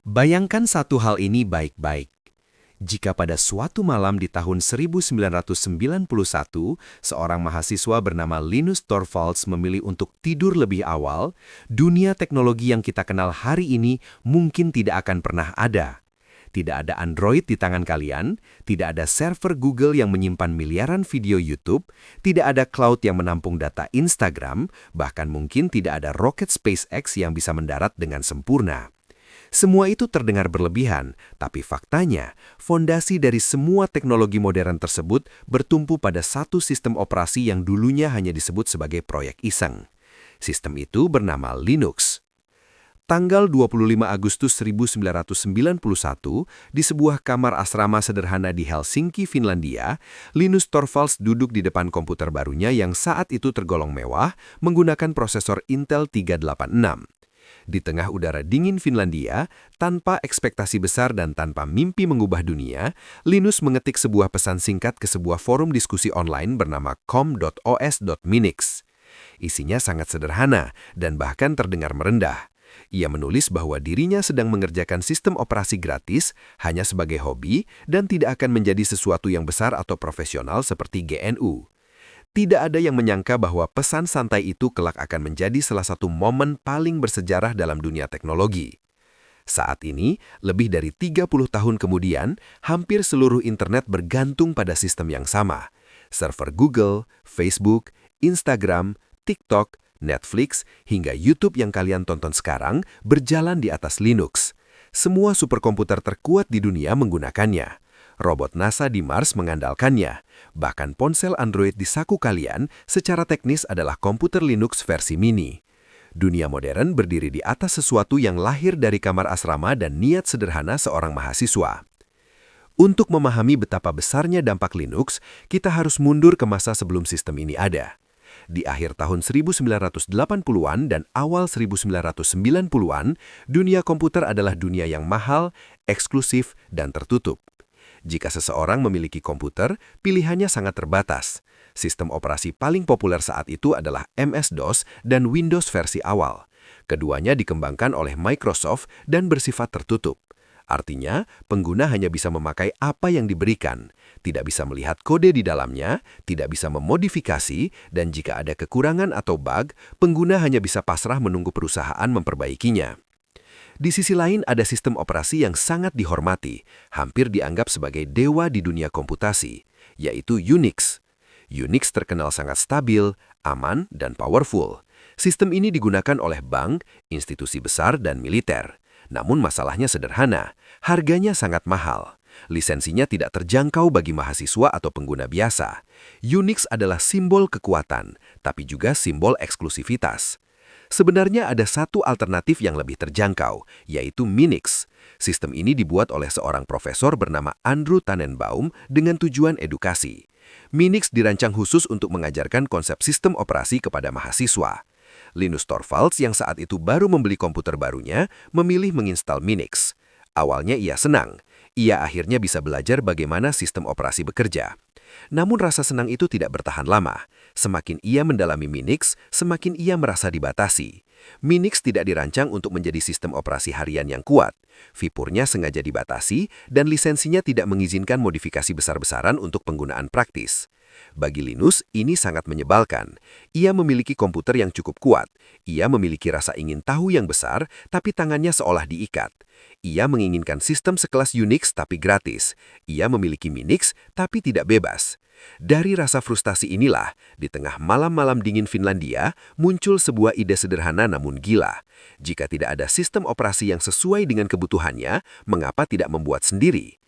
Bayangkan satu hal ini baik-baik. Jika pada suatu malam di tahun 1991, seorang mahasiswa bernama Linus Torvalds memilih untuk tidur lebih awal, dunia teknologi yang kita kenal hari ini mungkin tidak akan pernah ada. Tidak ada Android di tangan kalian, tidak ada server Google yang menyimpan miliaran video YouTube, tidak ada cloud yang menampung data Instagram, bahkan mungkin tidak ada roket SpaceX yang bisa mendarat dengan sempurna. Semua itu terdengar berlebihan, tapi faktanya, fondasi dari semua teknologi modern tersebut bertumpu pada satu sistem operasi yang dulunya hanya disebut sebagai proyek iseng. Sistem itu bernama Linux. Tanggal 25 Agustus 1991, di sebuah kamar asrama sederhana di Helsinki, Finlandia, Linus Torvalds duduk di depan komputer barunya yang saat itu tergolong mewah menggunakan prosesor Intel 386. Di tengah udara dingin Finlandia, tanpa ekspektasi besar dan tanpa mimpi mengubah dunia, Linus mengetik sebuah pesan singkat ke sebuah forum diskusi online bernama com.os.minix. Isinya sangat sederhana dan bahkan terdengar merendah. Ia menulis bahwa dirinya sedang mengerjakan sistem operasi gratis hanya sebagai hobi dan tidak akan menjadi sesuatu yang besar atau profesional seperti GNU. Tidak ada yang menyangka bahwa pesan santai itu kelak akan menjadi salah satu momen paling bersejarah dalam dunia teknologi. Saat ini, lebih dari 30 tahun kemudian, hampir seluruh internet bergantung pada sistem yang sama. Server Google, Facebook, Instagram, TikTok, Netflix, hingga YouTube yang kalian tonton sekarang berjalan di atas Linux. Semua superkomputer terkuat di dunia menggunakannya. Robot NASA di Mars mengandalkannya. Bahkan ponsel Android di saku kalian secara teknis adalah komputer Linux versi mini. Dunia modern berdiri di atas sesuatu yang lahir dari kamar asrama dan niat sederhana seorang mahasiswa. Untuk memahami betapa besarnya dampak Linux, kita harus mundur ke masa sebelum sistem ini ada. Di akhir tahun 1980-an dan awal 1990-an, dunia komputer adalah dunia yang mahal, eksklusif, dan tertutup. Jika seseorang memiliki komputer, pilihannya sangat terbatas. Sistem operasi paling populer saat itu adalah MS-DOS dan Windows versi awal. Keduanya dikembangkan oleh Microsoft dan bersifat tertutup. Artinya, pengguna hanya bisa memakai apa yang diberikan, tidak bisa melihat kode di dalamnya, tidak bisa memodifikasi, dan jika ada kekurangan atau bug, pengguna hanya bisa pasrah menunggu perusahaan memperbaikinya. Di sisi lain ada sistem operasi yang sangat dihormati, hampir dianggap sebagai dewa di dunia komputasi, yaitu Unix. Unix terkenal sangat stabil, aman, dan powerful. Sistem ini digunakan oleh bank, institusi besar, dan militer. Namun masalahnya sederhana, harganya sangat mahal. Lisensinya tidak terjangkau bagi mahasiswa atau pengguna biasa. Unix adalah simbol kekuatan, tapi juga simbol eksklusivitas. Sebenarnya ada satu alternatif yang lebih terjangkau, yaitu Minix. Sistem ini dibuat oleh seorang profesor bernama Andrew Tannenbaum dengan tujuan edukasi. Minix dirancang khusus untuk mengajarkan konsep sistem operasi kepada mahasiswa. Linus Torvalds yang saat itu baru membeli komputer barunya, memilih menginstal Minix. Awalnya ia senang. Ia akhirnya bisa belajar bagaimana sistem operasi bekerja. Namun rasa senang itu tidak bertahan lama. Semakin ia mendalami Minix, semakin ia merasa dibatasi. Minix tidak dirancang untuk menjadi sistem operasi harian yang kuat. Fiturnya sengaja dibatasi dan lisensinya tidak mengizinkan modifikasi besar-besaran untuk penggunaan praktis. Bagi Linus, ini sangat menyebalkan. Ia memiliki komputer yang cukup kuat. Ia memiliki rasa ingin tahu yang besar, tapi tangannya seolah diikat. Ia menginginkan sistem sekelas Unix tapi gratis. Ia memiliki Minix tapi tidak bebas. Dari rasa frustasi inilah, di tengah malam-malam dingin Finlandia, muncul sebuah ide sederhana namun gila. Jika tidak ada sistem operasi yang sesuai dengan kebutuhannya, mengapa tidak membuat sendiri?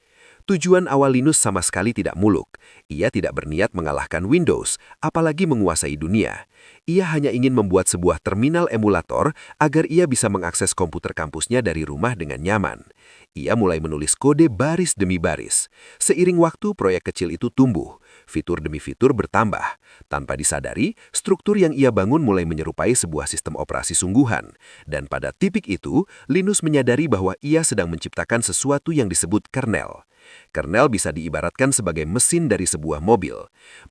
Tujuan awal Linus sama sekali tidak muluk. Ia tidak berniat mengalahkan Windows, apalagi menguasai dunia. Ia hanya ingin membuat sebuah terminal emulator agar ia bisa mengakses komputer kampusnya dari rumah dengan nyaman. Ia mulai menulis kode baris demi baris. Seiring waktu, proyek kecil itu tumbuh. Fitur demi fitur bertambah. Tanpa disadari, struktur yang ia bangun mulai menyerupai sebuah sistem operasi sungguhan. Dan pada titik itu, Linus menyadari bahwa ia sedang menciptakan sesuatu yang disebut kernel. Kernel bisa diibaratkan sebagai mesin dari sebuah mobil.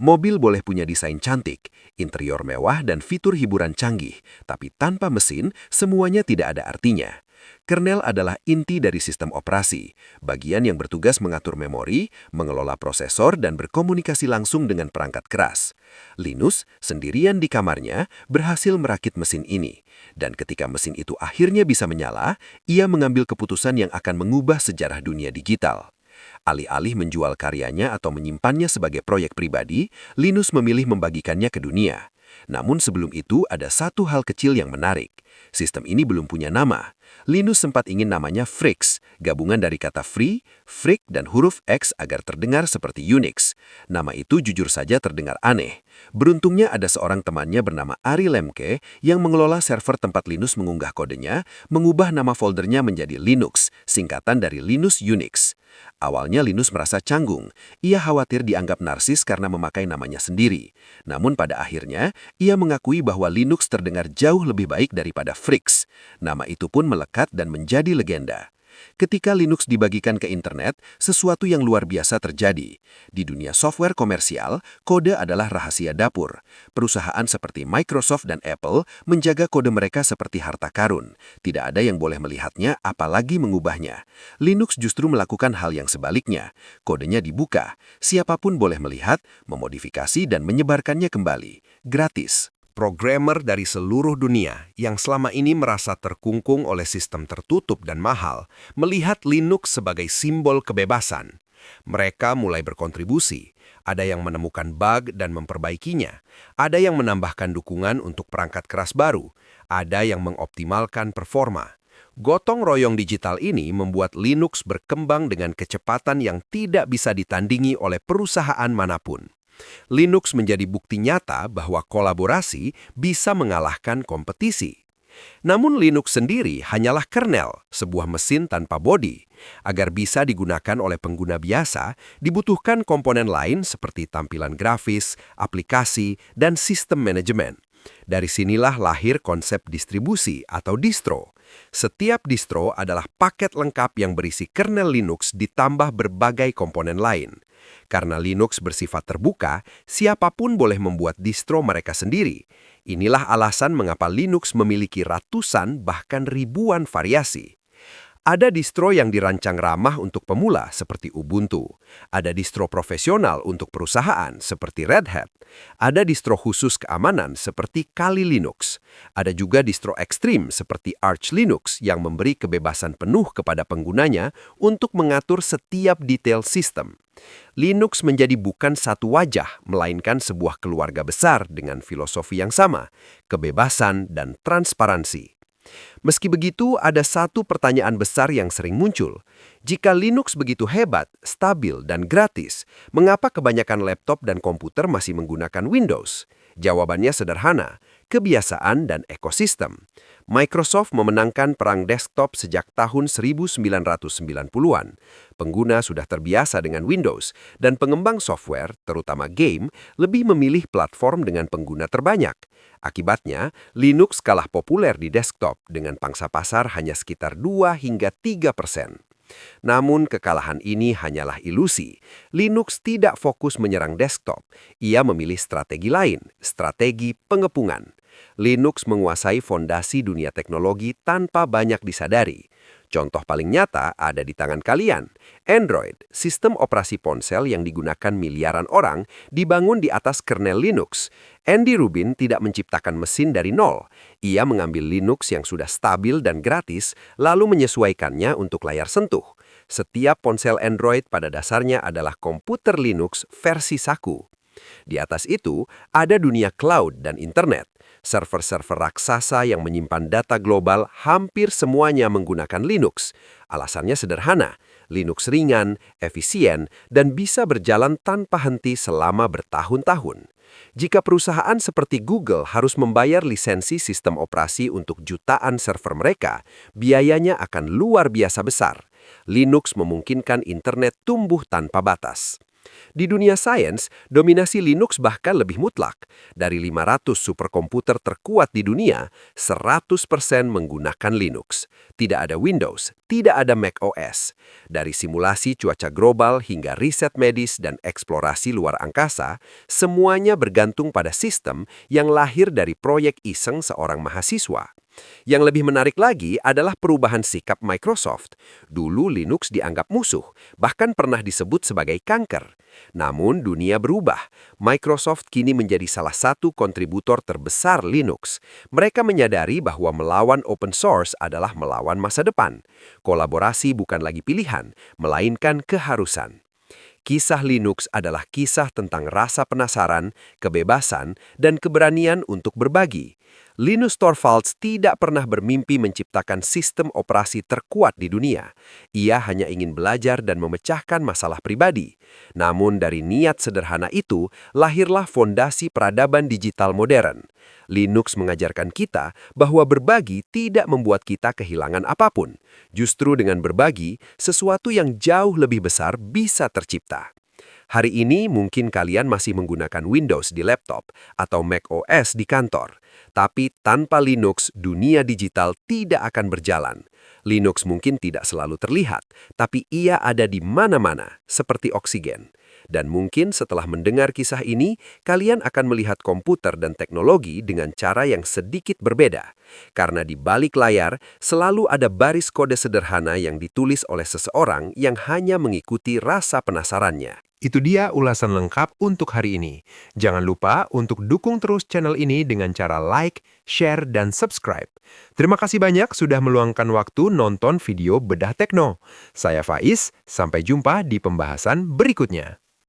Mobil boleh punya desain cantik, interior mewah, dan fitur hiburan canggih, tapi tanpa mesin, semuanya tidak ada artinya. Kernel adalah inti dari sistem operasi, bagian yang bertugas mengatur memori, mengelola prosesor, dan berkomunikasi langsung dengan perangkat keras. Linus, sendirian di kamarnya, berhasil merakit mesin ini. Dan ketika mesin itu akhirnya bisa menyala, ia mengambil keputusan yang akan mengubah sejarah dunia digital. Alih-alih menjual karyanya atau menyimpannya sebagai proyek pribadi, Linus memilih membagikannya ke dunia. Namun sebelum itu ada satu hal kecil yang menarik. Sistem ini belum punya nama. Linus sempat ingin namanya Frix, gabungan dari kata free, freak, dan huruf X agar terdengar seperti Unix. Nama itu jujur saja terdengar aneh. Beruntungnya ada seorang temannya bernama Ari Lemke yang mengelola server tempat Linus mengunggah kodenya, mengubah nama foldernya menjadi Linux, singkatan dari Linus Unix. Awalnya Linus merasa canggung. Ia khawatir dianggap narsis karena memakai namanya sendiri. Namun pada akhirnya, ia mengakui bahwa Linux terdengar jauh lebih baik daripada Frix. Nama itu pun melekat dan menjadi legenda. Ketika Linux dibagikan ke internet, sesuatu yang luar biasa terjadi. Di dunia software komersial, kode adalah rahasia dapur. Perusahaan seperti Microsoft dan Apple menjaga kode mereka seperti harta karun. Tidak ada yang boleh melihatnya, apalagi mengubahnya. Linux justru melakukan hal yang sebaliknya. Kodenya dibuka, siapapun boleh melihat, memodifikasi, dan menyebarkannya kembali. Gratis. Programmer dari seluruh dunia yang selama ini merasa terkungkung oleh sistem tertutup dan mahal, melihat Linux sebagai simbol kebebasan. Mereka mulai berkontribusi, ada yang menemukan bug dan memperbaikinya, ada yang menambahkan dukungan untuk perangkat keras baru, ada yang mengoptimalkan performa. Gotong royong digital ini membuat Linux berkembang dengan kecepatan yang tidak bisa ditandingi oleh perusahaan manapun. Linux menjadi bukti nyata bahwa kolaborasi bisa mengalahkan kompetisi. Namun Linux sendiri hanyalah kernel, sebuah mesin tanpa bodi. Agar bisa digunakan oleh pengguna biasa, dibutuhkan komponen lain seperti tampilan grafis, aplikasi, dan sistem manajemen. Dari sinilah lahir konsep distribusi atau distro. Setiap distro adalah paket lengkap yang berisi kernel Linux ditambah berbagai komponen lain. Karena Linux bersifat terbuka, siapapun boleh membuat distro mereka sendiri. Inilah alasan mengapa Linux memiliki ratusan bahkan ribuan variasi. Ada distro yang dirancang ramah untuk pemula seperti Ubuntu. Ada distro profesional untuk perusahaan seperti Red Hat. Ada distro khusus keamanan seperti Kali Linux. Ada juga distro ekstrim seperti Arch Linux yang memberi kebebasan penuh kepada penggunanya untuk mengatur setiap detail sistem. Linux menjadi bukan satu wajah, melainkan sebuah keluarga besar dengan filosofi yang sama, kebebasan dan transparansi. Meski begitu, ada satu pertanyaan besar yang sering muncul. Jika Linux begitu hebat, stabil, dan gratis, mengapa kebanyakan laptop dan komputer masih menggunakan Windows? Jawabannya sederhana, kebiasaan dan ekosistem. Microsoft memenangkan perang desktop sejak tahun 1990-an. Pengguna sudah terbiasa dengan Windows, dan pengembang software, terutama game, lebih memilih platform dengan pengguna terbanyak. Akibatnya, Linux kalah populer di desktop dengan pangsa pasar hanya sekitar 2 hingga 3%. Namun kekalahan ini hanyalah ilusi. Linux tidak fokus menyerang desktop. Ia memilih strategi lain, strategi pengepungan. Linux menguasai fondasi dunia teknologi tanpa banyak disadari. Contoh paling nyata ada di tangan kalian. Android, sistem operasi ponsel yang digunakan miliaran orang, dibangun di atas kernel Linux. Andy Rubin tidak menciptakan mesin dari nol. Ia mengambil Linux yang sudah stabil dan gratis, lalu menyesuaikannya untuk layar sentuh. Setiap ponsel Android pada dasarnya adalah komputer Linux versi saku. Di atas itu, ada dunia cloud dan internet. Server-server raksasa yang menyimpan data global hampir semuanya menggunakan Linux. Alasannya sederhana, Linux ringan, efisien, dan bisa berjalan tanpa henti selama bertahun-tahun. Jika perusahaan seperti Google harus membayar lisensi sistem operasi untuk jutaan server mereka, biayanya akan luar biasa besar. Linux memungkinkan internet tumbuh tanpa batas. Di dunia sains, dominasi Linux bahkan lebih mutlak. Dari 500 superkomputer terkuat di dunia, 100% menggunakan Linux. Tidak ada Windows, tidak ada Mac OS. Dari simulasi cuaca global hingga riset medis dan eksplorasi luar angkasa, semuanya bergantung pada sistem yang lahir dari proyek iseng seorang mahasiswa. Yang lebih menarik lagi adalah perubahan sikap Microsoft. Dulu Linux dianggap musuh, bahkan pernah disebut sebagai kanker. Namun dunia berubah. Microsoft kini menjadi salah satu kontributor terbesar Linux. Mereka menyadari bahwa melawan open source adalah melawan masa depan. Kolaborasi bukan lagi pilihan, melainkan keharusan. Kisah Linux adalah kisah tentang rasa penasaran, kebebasan, dan keberanian untuk berbagi. Linus Torvalds tidak pernah bermimpi menciptakan sistem operasi terkuat di dunia. Ia hanya ingin belajar dan memecahkan masalah pribadi. Namun dari niat sederhana itu, lahirlah fondasi peradaban digital modern. Linux mengajarkan kita bahwa berbagi tidak membuat kita kehilangan apapun. Justru dengan berbagi, sesuatu yang jauh lebih besar bisa tercipta. Hari ini mungkin kalian masih menggunakan Windows di laptop atau Mac OS di kantor. Tapi tanpa Linux, dunia digital tidak akan berjalan. Linux mungkin tidak selalu terlihat, tapi ia ada di mana-mana, seperti oksigen. Dan mungkin setelah mendengar kisah ini, kalian akan melihat komputer dan teknologi dengan cara yang sedikit berbeda. Karena di balik layar, selalu ada baris kode sederhana yang ditulis oleh seseorang yang hanya mengikuti rasa penasarannya. Itu dia ulasan lengkap untuk hari ini. Jangan lupa untuk dukung terus channel ini dengan cara like, share, dan subscribe. Terima kasih banyak sudah meluangkan waktu nonton video Bedah Tekno. Saya Faiz, sampai jumpa di pembahasan berikutnya.